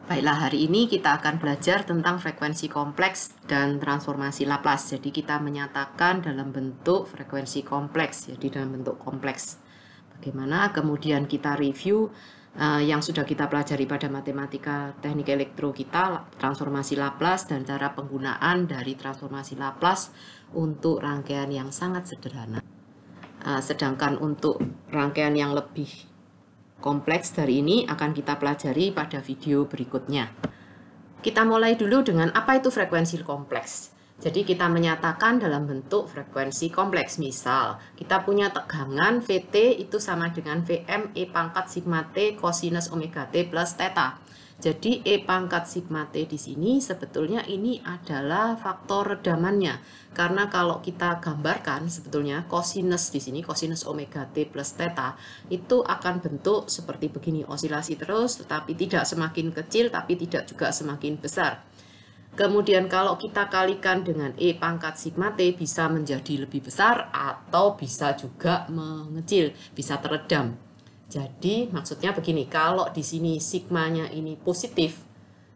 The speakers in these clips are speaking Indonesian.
Baiklah, hari ini kita akan belajar tentang frekuensi kompleks dan transformasi Laplace. Jadi kita menyatakan dalam bentuk frekuensi kompleks, jadi dalam bentuk kompleks. Bagaimana kemudian kita review yang sudah kita pelajari pada matematika teknik elektro kita, transformasi Laplace dan cara penggunaan dari transformasi Laplace untuk rangkaian yang sangat sederhana. Sedangkan untuk rangkaian yang lebih kompleks dari ini akan kita pelajari pada video berikutnya. Kita mulai dulu dengan apa itu frekuensi kompleks. Jadi kita menyatakan dalam bentuk frekuensi kompleks. Misal, kita punya tegangan Vt itu sama dengan Vm E pangkat sigma T cosinus omega T plus theta. Jadi E pangkat sigma T di sini sebetulnya ini adalah faktor redamannya. Karena kalau kita gambarkan sebetulnya cosinus di sini, cosinus omega T plus theta, itu akan bentuk seperti begini, osilasi terus, tetapi tidak semakin kecil, tapi tidak juga semakin besar. Kemudian kalau kita kalikan dengan E pangkat sigma T bisa menjadi lebih besar atau bisa juga mengecil, bisa teredam. Jadi maksudnya begini, kalau di sini sigmanya ini positif,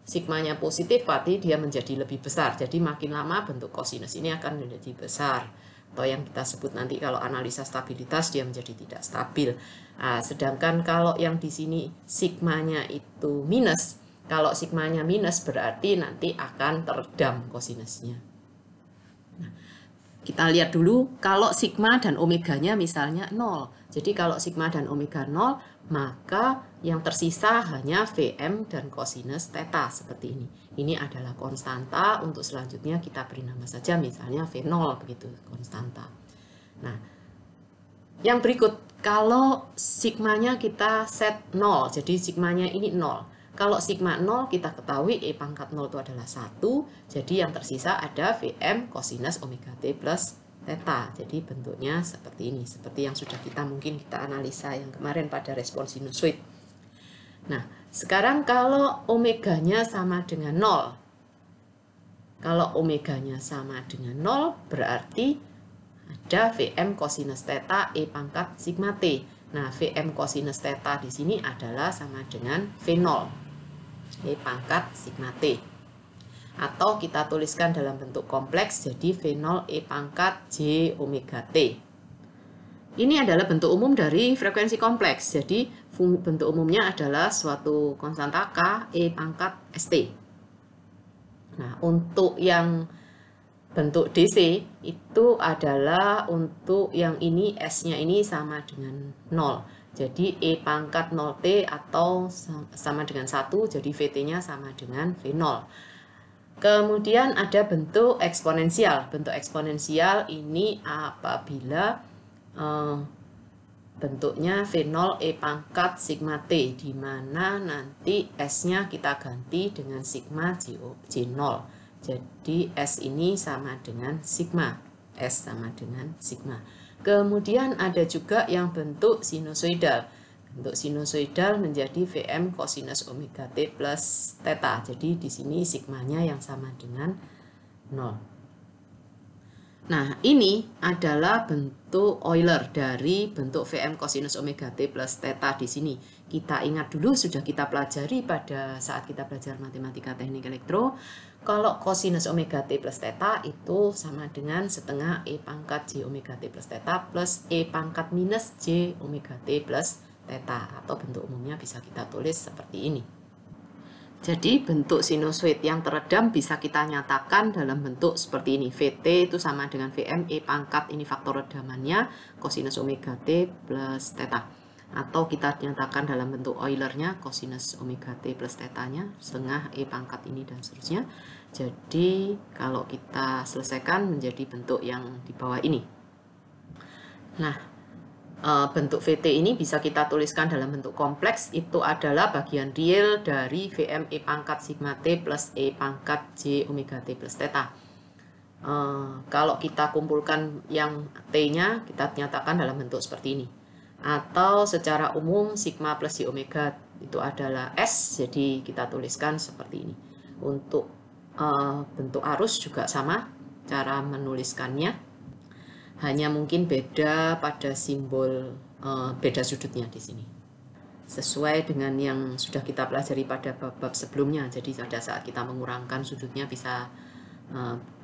sigmanya positif berarti dia menjadi lebih besar. Jadi makin lama bentuk kosinus ini akan menjadi besar. Atau yang kita sebut nanti kalau analisa stabilitas dia menjadi tidak stabil. Nah, sedangkan kalau yang di sini sigmanya itu minus, kalau sigmanya minus berarti nanti akan teredam kosinusnya. Nah, kita lihat dulu kalau sigma dan omeganya misalnya 0. Jadi kalau sigma dan omega 0, maka yang tersisa hanya Vm dan cosinus theta seperti ini. Ini adalah konstanta, untuk selanjutnya kita beri nama saja misalnya V0 begitu, konstanta. Nah, yang berikut, kalau sigmanya kita set 0, jadi sigmanya ini 0. Kalau sigma 0 kita ketahui E pangkat 0 itu adalah 1, jadi yang tersisa ada Vm cosinus omega T plus theta. Jadi bentuknya seperti ini, seperti yang sudah kita analisa yang kemarin pada respon sinusoid. Nah, sekarang kalau omeganya sama dengan 0. Kalau omeganya sama dengan 0 berarti ada Vm cosinus theta E pangkat sigma T. Nah, Vm cosinus theta di sini adalah sama dengan V0 E pangkat sigma T. Atau kita tuliskan dalam bentuk kompleks jadi V0 E pangkat J omega T. Ini adalah bentuk umum dari frekuensi kompleks. Jadi bentuk umumnya adalah suatu konstanta K E pangkat St. Nah, untuk yang bentuk DC itu adalah untuk yang ini S-nya ini sama dengan 0. Jadi E pangkat 0T atau sama dengan 1, jadi VT-nya sama dengan V0. Kemudian ada bentuk eksponensial. Bentuk eksponensial ini apabila bentuknya V0 E pangkat sigma T, di mana nanti S-nya kita ganti dengan sigma J0. Jadi S ini sama dengan sigma. S sama dengan sigma. Kemudian ada juga yang bentuk sinusoidal. Bentuk sinusoidal menjadi Vm cosinus omega T plus theta. Jadi di sini sigmanya yang sama dengan 0. Nah, ini adalah bentuk Euler dari bentuk Vm cosinus omega T plus theta di sini. Kita ingat dulu sudah kita pelajari pada saat kita belajar matematika teknik elektro. Kalau cosinus omega T plus theta itu sama dengan setengah E pangkat J omega T plus theta plus E pangkat minus J omega T plus theta, atau bentuk umumnya bisa kita tulis seperti ini. Jadi bentuk sinusoid yang teredam bisa kita nyatakan dalam bentuk seperti ini. Vt itu sama dengan Vm E pangkat, ini faktor redamannya, cosinus omega T plus theta. Atau kita nyatakan dalam bentuk Eulernya, cosinus omega T plus theta-nya, setengah E pangkat ini dan seterusnya. Jadi kalau kita selesaikan menjadi bentuk yang di bawah ini. Nah, bentuk Vt ini bisa kita tuliskan dalam bentuk kompleks, itu adalah bagian real dari Vm E pangkat sigma T plus E pangkat J omega T plus theta. Kalau kita kumpulkan yang T-nya, kita nyatakan dalam bentuk seperti ini. Atau secara umum sigma plus J omega itu adalah S, jadi kita tuliskan seperti ini. Untuk bentuk arus juga sama cara menuliskannya. Hanya mungkin beda pada simbol, beda sudutnya di sini. sesuai dengan yang sudah kita pelajari pada bab-bab sebelumnya. Jadi pada saat kita mengurangkan sudutnya bisa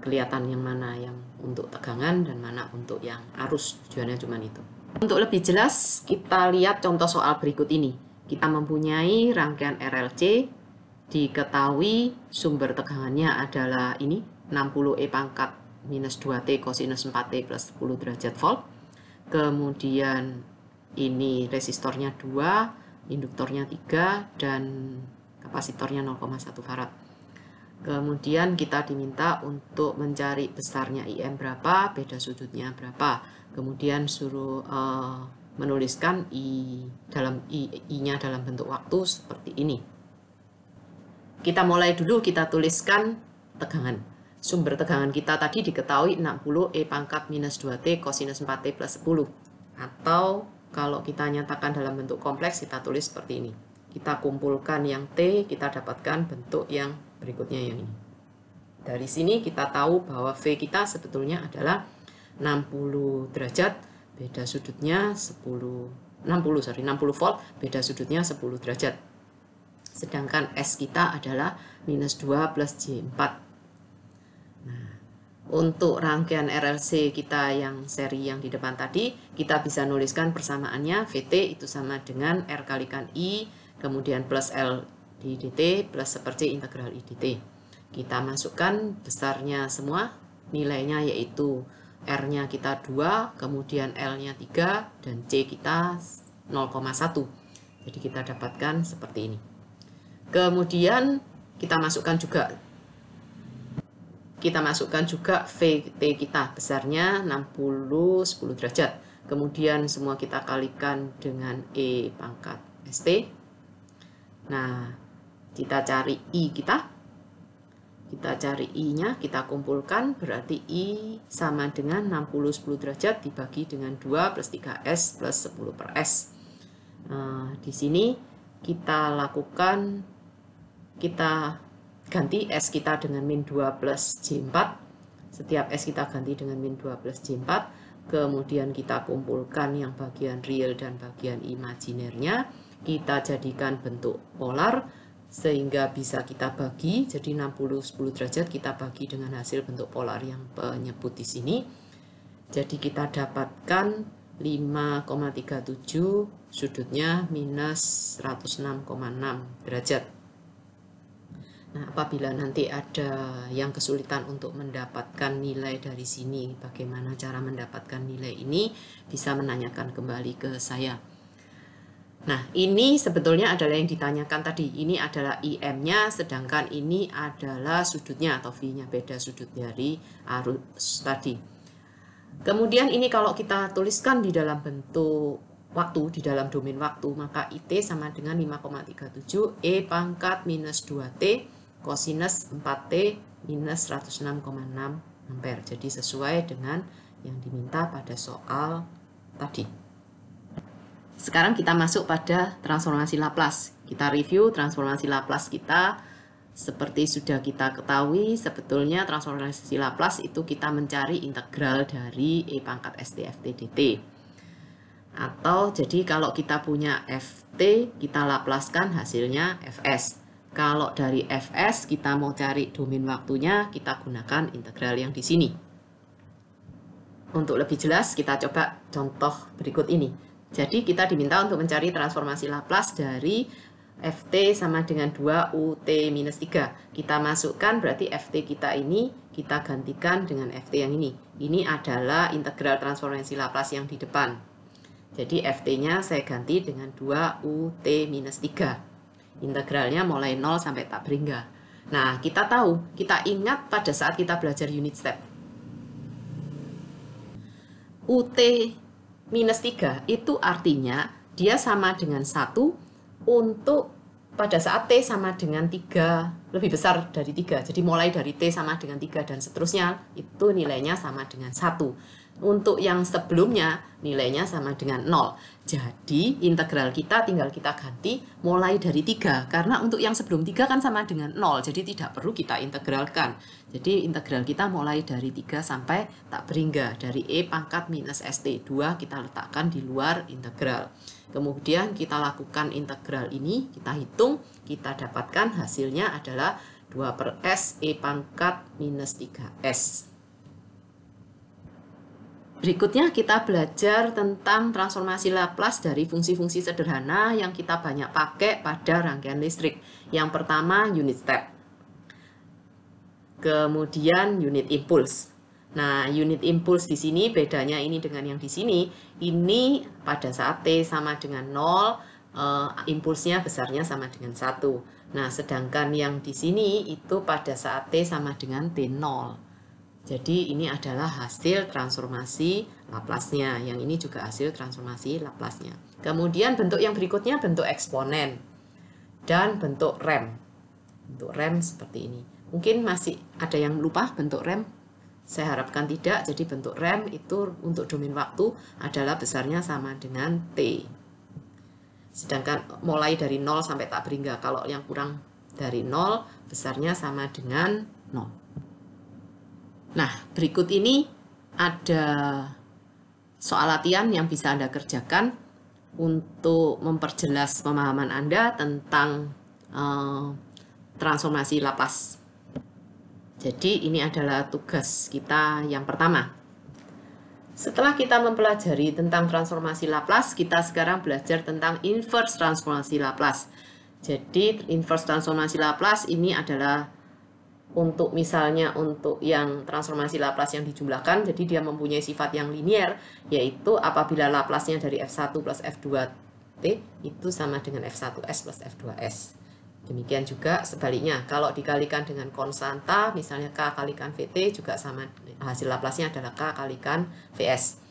kelihatan yang mana yang untuk tegangan dan mana untuk yang arus. Tujuannya cuma itu. Untuk lebih jelas, kita lihat contoh soal berikut ini. Kita mempunyai rangkaian RLC, diketahui sumber tegangannya adalah ini, 60 E pangkat minus 2T kosinus 4T plus 10 derajat volt. Kemudian ini resistornya 2, induktornya 3, dan kapasitornya 0,1 farad. Kemudian kita diminta untuk mencari besarnya IM berapa, beda sudutnya berapa. Kemudian suruh menuliskan I-nya dalam bentuk waktu seperti ini. Kita mulai dulu, kita tuliskan tegangan. Sumber tegangan kita tadi diketahui 60 E pangkat minus 2T kosinus 4T plus 10. Atau kalau kita nyatakan dalam bentuk kompleks, kita tulis seperti ini. Kita kumpulkan yang T, kita dapatkan bentuk yang berikutnya yang ini. Dari sini kita tahu bahwa V kita sebetulnya adalah 60 derajat, beda sudutnya 60 volt, beda sudutnya 10 derajat. Sedangkan S kita adalah minus 2 plus J4. Nah, untuk rangkaian RLC kita yang seri yang di depan tadi, kita bisa nuliskan persamaannya, VT itu sama dengan R kalikan I, kemudian plus L di dt plus seperti integral I dt. Kita masukkan besarnya semua, nilainya yaitu R-nya kita 2, kemudian L-nya 3, dan C kita 0,1. Jadi kita dapatkan seperti ini. Kemudian kita masukkan juga VT kita, besarnya 60 10 derajat. Kemudian semua kita kalikan dengan E pangkat ST. Nah, kita cari I kita cari I-nya, kita kumpulkan, berarti I sama dengan 60 10 derajat dibagi dengan 2 plus 3S plus 10 per S. Di sini kita lakukan, kita ganti S kita dengan min 2 plus J4. Setiap S kita ganti dengan min 2 plus J4. Kemudian kita kumpulkan yang bagian real dan bagian imajinernya. Kita jadikan bentuk polar sehingga bisa kita bagi, jadi 60 10 derajat kita bagi dengan hasil bentuk polar yang penyebut di sini. Jadi kita dapatkan 5,37, sudutnya minus 106,6 derajat. Nah, apabila nanti ada yang kesulitan untuk mendapatkan nilai dari sini, bagaimana cara mendapatkan nilai ini, bisa menanyakan kembali ke saya. Nah, ini sebetulnya adalah yang ditanyakan tadi. Ini adalah IM-nya, sedangkan ini adalah sudutnya atau V-nya, beda sudut dari arus tadi. Kemudian ini kalau kita tuliskan di dalam bentuk waktu, di dalam domain waktu, maka IT sama dengan 5,37 E pangkat minus 2T kosinus 4T minus 106,6 ampere. Jadi sesuai dengan yang diminta pada soal tadi. Sekarang kita masuk pada transformasi Laplace. Kita review transformasi Laplace kita. Seperti sudah kita ketahui, sebetulnya transformasi Laplace itu kita mencari integral dari E pangkat ST FT dt. Atau jadi kalau kita punya FT, kita Laplacekan hasilnya Fs. Kalau dari Fs kita mau cari domain waktunya, kita gunakan integral yang di sini. Untuk lebih jelas, kita coba contoh berikut ini. Jadi kita diminta untuk mencari transformasi Laplace dari Ft sama dengan 2 Ut minus 3. Kita masukkan, berarti Ft kita ini kita gantikan dengan Ft yang ini. Ini adalah integral transformasi Laplace yang di depan. Jadi Ft-nya saya ganti dengan 2 Ut minus 3. Integralnya mulai 0 sampai tak berhingga. Nah, kita tahu, kita ingat pada saat kita belajar unit step. Ut minus 3 itu artinya dia sama dengan 1 untuk pada saat T sama dengan 3, lebih besar dari 3. Jadi mulai dari T sama dengan 3 dan seterusnya, itu nilainya sama dengan 1. Untuk yang sebelumnya, nilainya sama dengan 0. Jadi integral kita tinggal kita ganti mulai dari 3. Karena untuk yang sebelum 3 kan sama dengan 0, jadi tidak perlu kita integralkan. Jadi integral kita mulai dari 3 sampai tak berhingga. Dari E pangkat minus ST2 kita letakkan di luar integral. Kemudian kita lakukan integral ini, kita hitung, kita dapatkan hasilnya adalah 2/S E pangkat minus 3S. Berikutnya kita belajar tentang transformasi Laplace dari fungsi-fungsi sederhana yang kita banyak pakai pada rangkaian listrik. Yang pertama unit step, kemudian unit impulse. Nah, unit impulse di sini bedanya ini dengan yang di sini. Ini pada saat T sama dengan 0, impulsnya besarnya sama dengan 1. Nah, sedangkan yang di sini itu pada saat T sama dengan T0. Jadi ini adalah hasil transformasi Laplace-nya. Yang ini juga hasil transformasi Laplace-nya. Kemudian bentuk yang berikutnya bentuk eksponen dan bentuk rem. Bentuk rem seperti ini. Mungkin masih ada yang lupa bentuk rem. Saya harapkan tidak. Jadi bentuk rem itu untuk domain waktu adalah besarnya sama dengan T. Sedangkan mulai dari 0 sampai tak berhingga. Kalau yang kurang dari 0 besarnya sama dengan 0. Nah, berikut ini ada soal latihan yang bisa Anda kerjakan untuk memperjelas pemahaman Anda tentang transformasi Laplace. Jadi, ini adalah tugas kita yang pertama. Setelah kita mempelajari tentang transformasi Laplace, kita sekarang belajar tentang inverse transformasi Laplace. Jadi, inverse transformasi Laplace ini adalah untuk misalnya untuk yang transformasi Laplace yang dijumlahkan, jadi dia mempunyai sifat yang linier, yaitu apabila Laplace-nya dari F1 plus F2T itu sama dengan F1S plus F2S. Demikian juga sebaliknya, kalau dikalikan dengan konstanta, misalnya K kalikan VT juga sama, hasil Laplace-nya adalah K kalikan VS.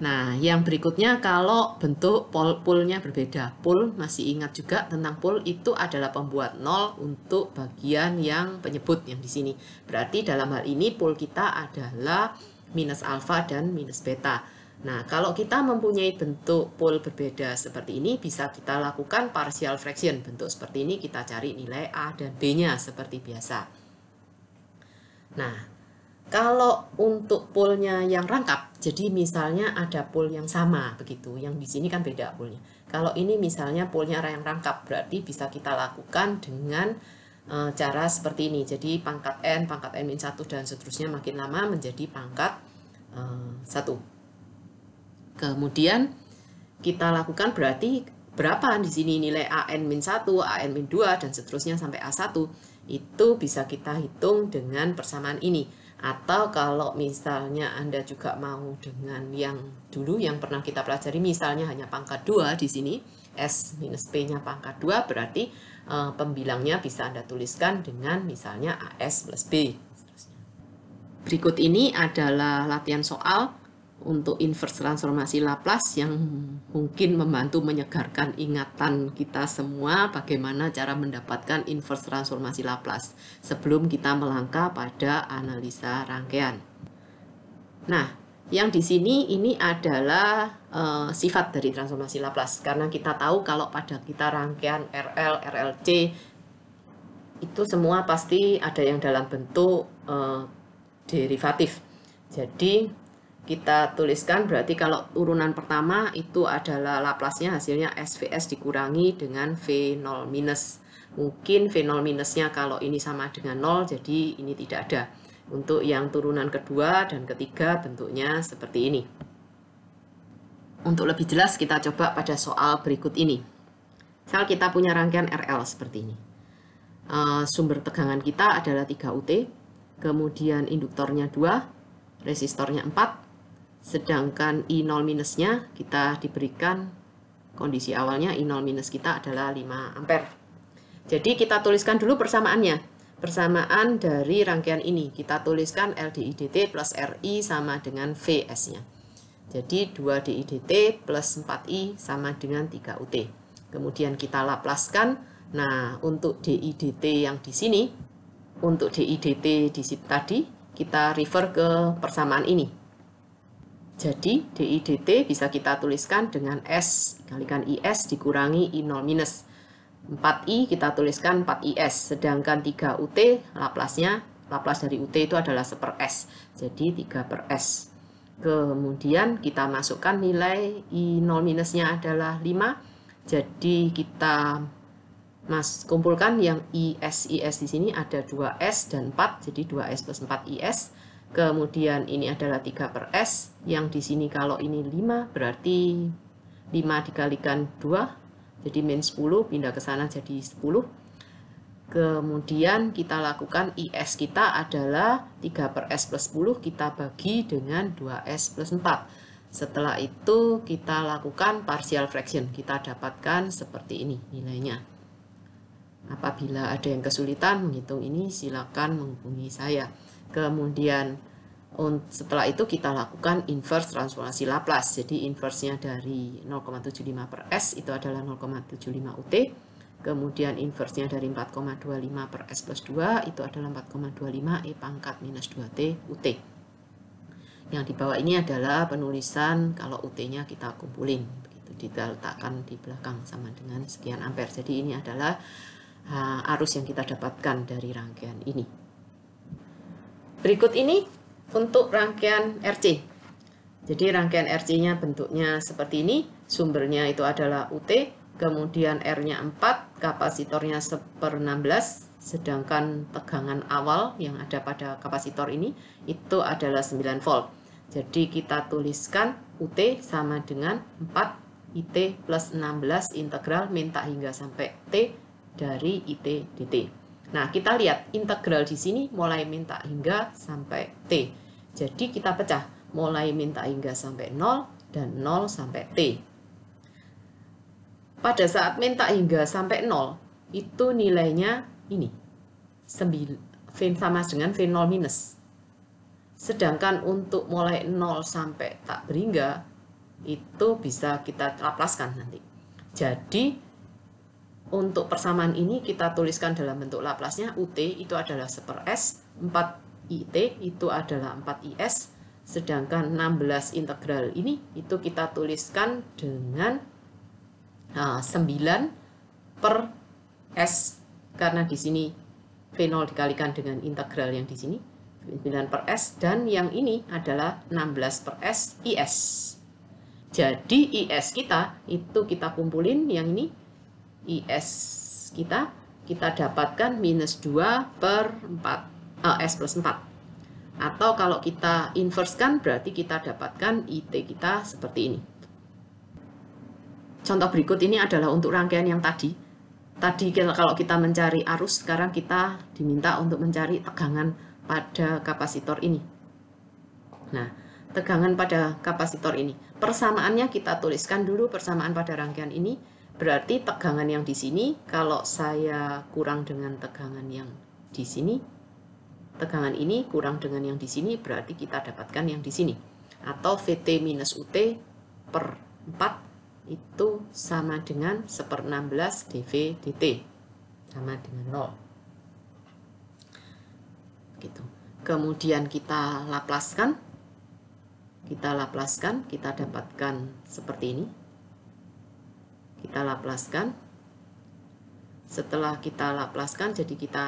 Nah, yang berikutnya kalau bentuk polnya berbeda. Pol, masih ingat juga tentang pol, itu adalah pembuat 0 untuk bagian yang penyebut yang di sini. Berarti dalam hal ini pol kita adalah minus alfa dan minus beta. Nah, kalau kita mempunyai bentuk pol berbeda seperti ini, bisa kita lakukan partial fraction. Bentuk seperti ini kita cari nilai A dan B-nya seperti biasa. Nah, kalau untuk polnya yang rangkap, jadi misalnya ada pol yang sama begitu, yang di sini kan beda polnya. Kalau ini misalnya polnya yang rangkap, berarti bisa kita lakukan dengan cara seperti ini. Jadi pangkat N-1 dan seterusnya makin lama menjadi pangkat 1. Kemudian kita lakukan berarti berapa di sini nilai AN-1, AN-2 dan seterusnya sampai A1. Itu bisa kita hitung dengan persamaan ini. Atau kalau misalnya Anda juga mau dengan yang dulu yang pernah kita pelajari, misalnya hanya pangkat 2 di sini, S minus P-nya pangkat 2, berarti pembilangnya bisa Anda tuliskan dengan misalnya AS plus B. Berikut ini adalah latihan soal untuk inverse transformasi Laplace yang mungkin membantu menyegarkan ingatan kita semua bagaimana cara mendapatkan inverse transformasi Laplace sebelum kita melangkah pada analisa rangkaian. Nah, yang di sini ini adalah sifat dari transformasi Laplace karena kita tahu kalau pada kita rangkaian RL, RLC itu semua pasti ada yang dalam bentuk derivatif. Jadi kita tuliskan berarti kalau turunan pertama itu adalah Laplace-nya hasilnya SVS dikurangi dengan V0 minus. Mungkin V0 minusnya kalau ini sama dengan 0, jadi ini tidak ada. Untuk yang turunan kedua dan ketiga bentuknya seperti ini. Untuk lebih jelas kita coba pada soal berikut ini. Misal kita punya rangkaian RL seperti ini. Sumber tegangan kita adalah 3 UT, kemudian induktornya 2, resistornya 4, sedangkan I0 minusnya kita diberikan kondisi awalnya I0 minus kita adalah 5 ampere. Jadi kita tuliskan dulu persamaannya. Persamaan dari rangkaian ini kita tuliskan LDI/dt plus RI sama dengan VS-nya. Jadi 2 DI dt plus 4I sama dengan 3 UT. Kemudian kita laplaskan. Nah, untuk DI dt yang di sini, untuk DI dt di situ tadi, kita refer ke persamaan ini. Jadi, DI dt bisa kita tuliskan dengan S kalikan IS dikurangi I0 minus. 4I kita tuliskan 4IS, sedangkan 3 UT Laplace-nya, Laplace dari UT itu adalah 1/S. Jadi 3/S. Kemudian kita masukkan nilai I0 minusnya adalah 5. Jadi kita kumpulkan yang IS di sini ada 2S dan 4. Jadi 2S plus 4 IS. Kemudian ini adalah 3 per S. Yang di sini kalau ini 5 berarti 5 dikalikan 2. Jadi min 10 pindah ke sana jadi 10. Kemudian kita lakukan IS kita adalah 3 per S plus 10, kita bagi dengan 2S plus 4. Setelah itu kita lakukan partial fraction, kita dapatkan seperti ini nilainya. Apabila ada yang kesulitan menghitung ini, silakan menghubungi saya. Kemudian setelah itu kita lakukan inverse transformasi Laplace. Jadi inverse-nya dari 0,75 per S itu adalah 0,75 UT. Kemudian inverse-nya dari 4,25 per S plus 2 itu adalah 4,25 E pangkat minus 2T UT. Yang di bawah ini adalah penulisan kalau UT-nya kita kumpulin. Begitu diletakkan di belakang sama dengan sekian ampere. Jadi ini adalah arus yang kita dapatkan dari rangkaian ini. Berikut ini untuk rangkaian RC. Jadi rangkaian RC-nya bentuknya seperti ini. Sumbernya itu adalah UT. Kemudian R-nya 4, kapasitornya 1/16, sedangkan tegangan awal yang ada pada kapasitor ini itu adalah 9 volt. Jadi kita tuliskan UT sama dengan 4 IT plus 16 integral min tak hingga sampai T dari IT dt. Nah, kita lihat integral di sini mulai min tak hingga sampai T. Jadi kita pecah mulai min tak hingga sampai 0 dan 0 sampai T. Pada saat min tak hingga sampai 0, itu nilainya ini, V sama dengan V0 minus. Sedangkan untuk mulai 0 sampai tak berhingga, itu bisa kita laplaskan nanti. Jadi, untuk persamaan ini kita tuliskan dalam bentuk Laplace-nya, UT itu adalah 1/S, 4IT itu adalah 4IS, sedangkan 16 integral ini, itu kita tuliskan dengan 9 per S, karena di sini V0 dikalikan dengan integral yang di sini 9 per S, dan yang ini adalah 16 per S IS. Jadi IS kita itu kita kumpulin yang ini IS kita dapatkan minus 2 per 4 S plus 4. Atau kalau kita inversekan berarti kita dapatkan IT kita seperti ini. Contoh berikut ini adalah untuk rangkaian yang tadi. Tadi kalau kita mencari arus, sekarang kita diminta untuk mencari tegangan pada kapasitor ini. Nah, tegangan pada kapasitor ini. Persamaannya kita tuliskan dulu persamaan pada rangkaian ini. Berarti tegangan yang di sini, kalau saya kurang dengan tegangan yang di sini, tegangan ini kurang dengan yang di sini, berarti kita dapatkan yang di sini. Atau VT minus UT per 4 itu sama dengan 1/16 dV dt, sama dengan 0. Gitu. Kemudian kita laplaskan, kita dapatkan seperti ini. Kita laplaskan. Setelah kita laplaskan, jadi kita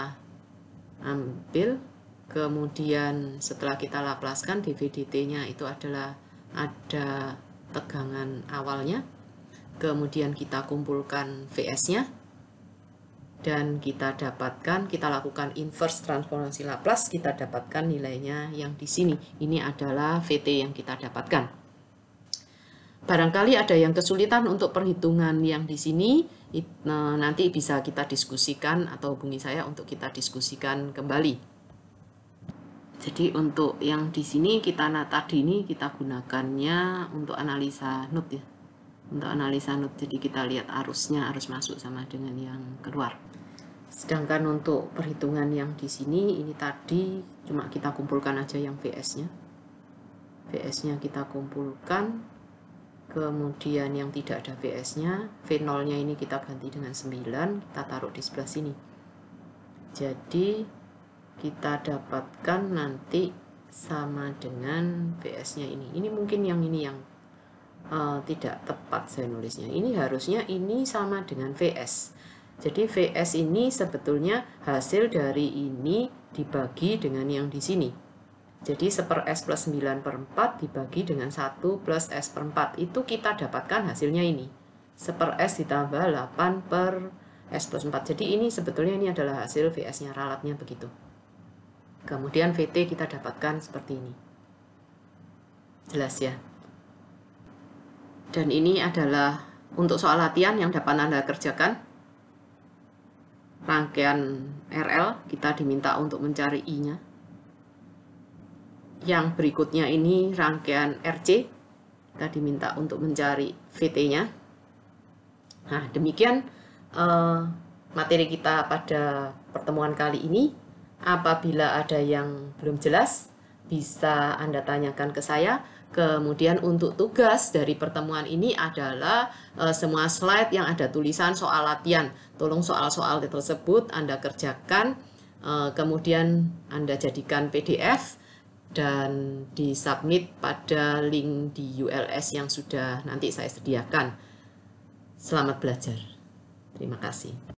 ambil, kemudian setelah kita laplaskan, dV dt-nya itu adalah ada tegangan awalnya. Kemudian kita kumpulkan VS-nya, dan kita lakukan inverse transformasi Laplace, kita dapatkan nilainya yang di sini. Ini adalah VT yang kita dapatkan. Barangkali ada yang kesulitan untuk perhitungan yang di sini, nanti bisa kita diskusikan atau hubungi saya untuk kita diskusikan kembali. Jadi untuk yang di sini tadi ini kita gunakannya untuk analisa node ya. Untuk analisa node, jadi kita lihat arusnya, arus masuk sama dengan yang keluar. Sedangkan untuk perhitungan yang di sini, ini tadi cuma kita kumpulkan aja yang VS-nya. VS-nya kita kumpulkan, kemudian yang tidak ada VS-nya, V0-nya ini kita ganti dengan 9, kita taruh di sebelah sini. Jadi kita dapatkan nanti sama dengan VS-nya ini. Ini mungkin yang ini yang tidak tepat saya nulisnya. Ini harusnya ini sama dengan VS. Jadi VS ini sebetulnya hasil dari ini dibagi dengan yang di sini. Jadi 1/S plus 9/4 dibagi dengan 1 plus S per 4. Itu kita dapatkan hasilnya ini. 1/S ditambah 8 per S plus 4. Jadi ini sebetulnya ini adalah hasil VS-nya, ralatnya begitu. Kemudian VT kita dapatkan seperti ini. Jelas ya? Dan ini adalah untuk soal latihan yang dapat Anda kerjakan. Rangkaian RL kita diminta untuk mencari I-nya. Yang berikutnya ini rangkaian RC, kita diminta untuk mencari VT-nya. Nah, demikian materi kita pada pertemuan kali ini. Apabila ada yang belum jelas, bisa Anda tanyakan ke saya. Kemudian untuk tugas dari pertemuan ini adalah semua slide yang ada tulisan soal latihan. Tolong soal-soal tersebut Anda kerjakan, kemudian Anda jadikan PDF, dan disubmit pada link di ULS yang sudah nanti saya sediakan. Selamat belajar. Terima kasih.